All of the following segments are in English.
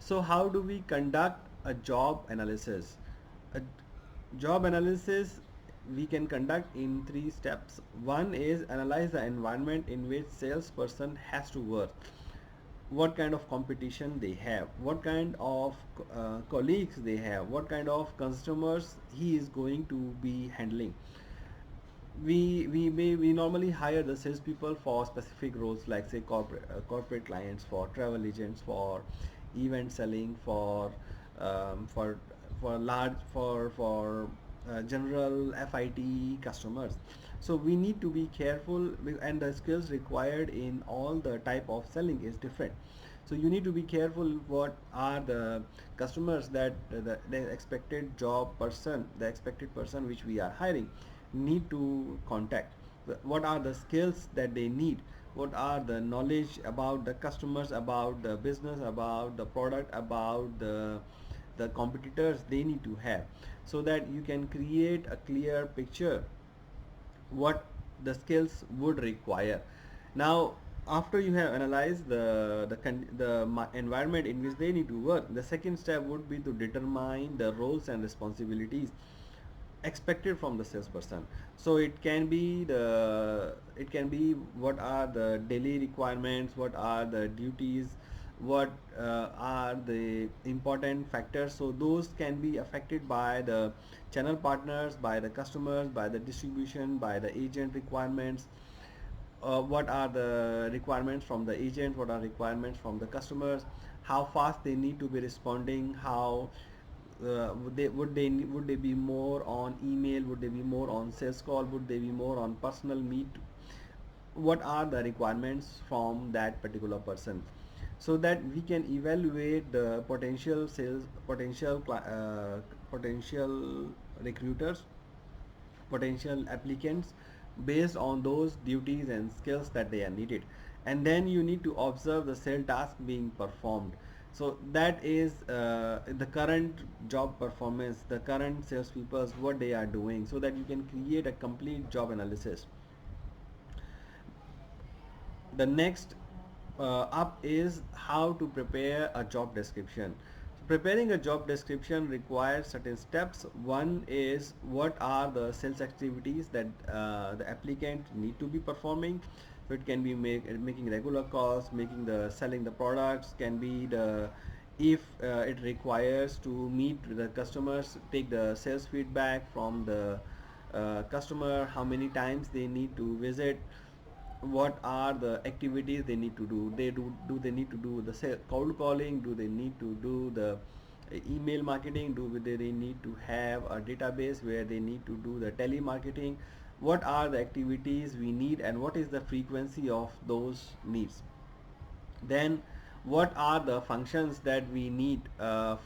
So how do we conduct a job analysis? A job analysis we can conduct in three steps. One is analyze the environment in which salesperson has to work. What kind of competition they have, what kind of colleagues they have, what kind of customers he is going to be handling. We normally hire the salespeople for specific roles, like say corporate clients, for travel agents, for event selling, for large for general FIT customers. So we need to be careful, and the skills required in all the type of selling is different. So you need to be careful what are the customers that the expected job person, the expected person which we are hiring need to contact. What are the skills that they need, what are the knowledge about the customers, about the business, about the product, about the competitors they need to have, so that you can create a clear picture what the skills would require. Now, after you have analyzed the environment in which they need to work, the second step would be to determine the roles and responsibilities expected from the salesperson. So it can be what are the daily requirements, what are the duties, what are the important factors. So those can be affected by the channel partners, by the customers, by the distribution, by the agent requirements. What are the requirements from the agent, what are requirements from the customers, how fast they need to be responding, how would they be more on email, would they be more on sales call, would they be more on personal meet, what are the requirements from that particular person, so that we can evaluate the potential recruiters, potential applicants, based on those duties and skills that they are needed. And then you need to observe the sale task being performed. So that is the current job performance, the current salespeople, what they are doing, so that you can create a complete job analysis. The next up is how to prepare a job description. So preparing a job description requires certain steps. One is what are the sales activities that the applicant need to be performing. So it can be making regular calls, making the selling the products, can be the, if it requires to meet with the customers, take the sales feedback from the customer, how many times they need to visit, what are the activities they need to do. Do they need to do the cold calling, do they need to do the email marketing, do they need to have a database where they need to do the telemarketing, what are the activities we need and what is the frequency of those needs. Then what are the functions that we need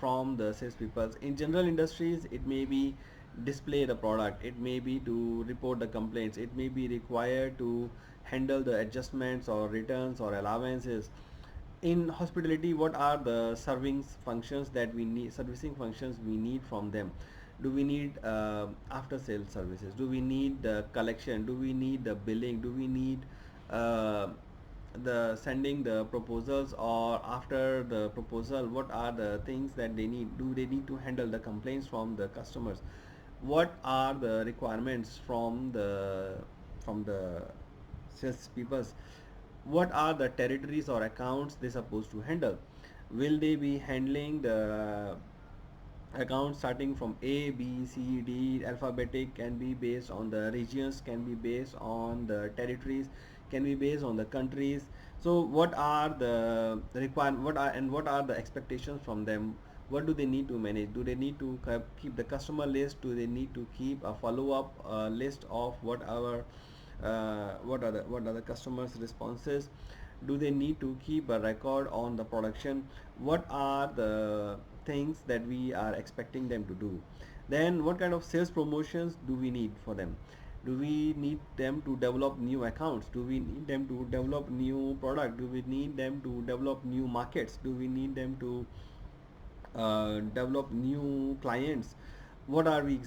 from the salespeople. In general industries, it may be display the product, it may be to report the complaints, it may be required to handle the adjustments or returns or allowances. In hospitality, what are the servicing functions we need from them. Do we need after sales services, do we need the collection, do we need the billing, do we need uh, the sending the proposals, or after the proposal what are the things that they need, do they need to handle the complaints from the customers, what are the requirements from the sales peoples, what are the territories or accounts they supposed to handle, will they be handling the accounts starting from A, B, C, D, alphabetic, can be based on the regions, can be based on the territories, can be based on the countries. So what are the what are the expectations from them? What do they need to manage? Do they need to keep the customer list? Do they need to keep a follow-up list of what are the customers' responses? Do they need to keep a record on the production? What are the things that we are expecting them to do? Then what kind of sales promotions do we need for them? Do we need them to develop new accounts? Do we need them to develop new product? Do we need them to develop new markets? Do we need them to develop new clients? What are we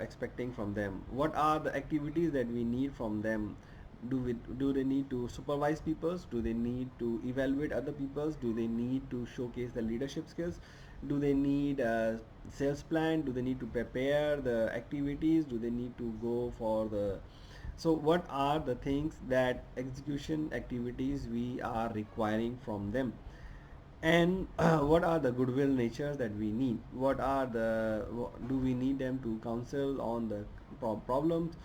expecting from them? What are the activities that we need from them? do they need to supervise people? Do they need to evaluate other people? Do they need to showcase the leadership skills? Do they need a sales plan? Do they need to prepare the activities? Do they need to go for the, so what are the things that execution activities we are requiring from them? And what are the goodwill natures that we need? What are the, do we need them to counsel on the problems?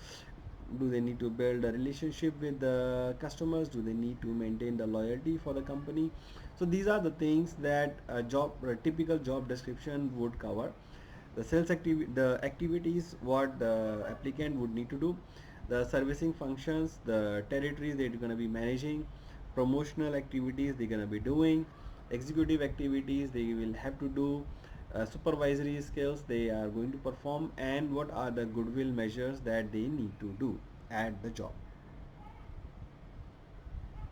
Do they need to build a relationship with the customers? Do they need to maintain the loyalty for the company? So these are the things that a typical job description would cover. The the activities what the applicant would need to do, the servicing functions, the territories they're going to be managing, promotional activities they're going to be doing, executive activities they will have to do, supervisory skills they are going to perform, and what are the goodwill measures that they need to do at the job.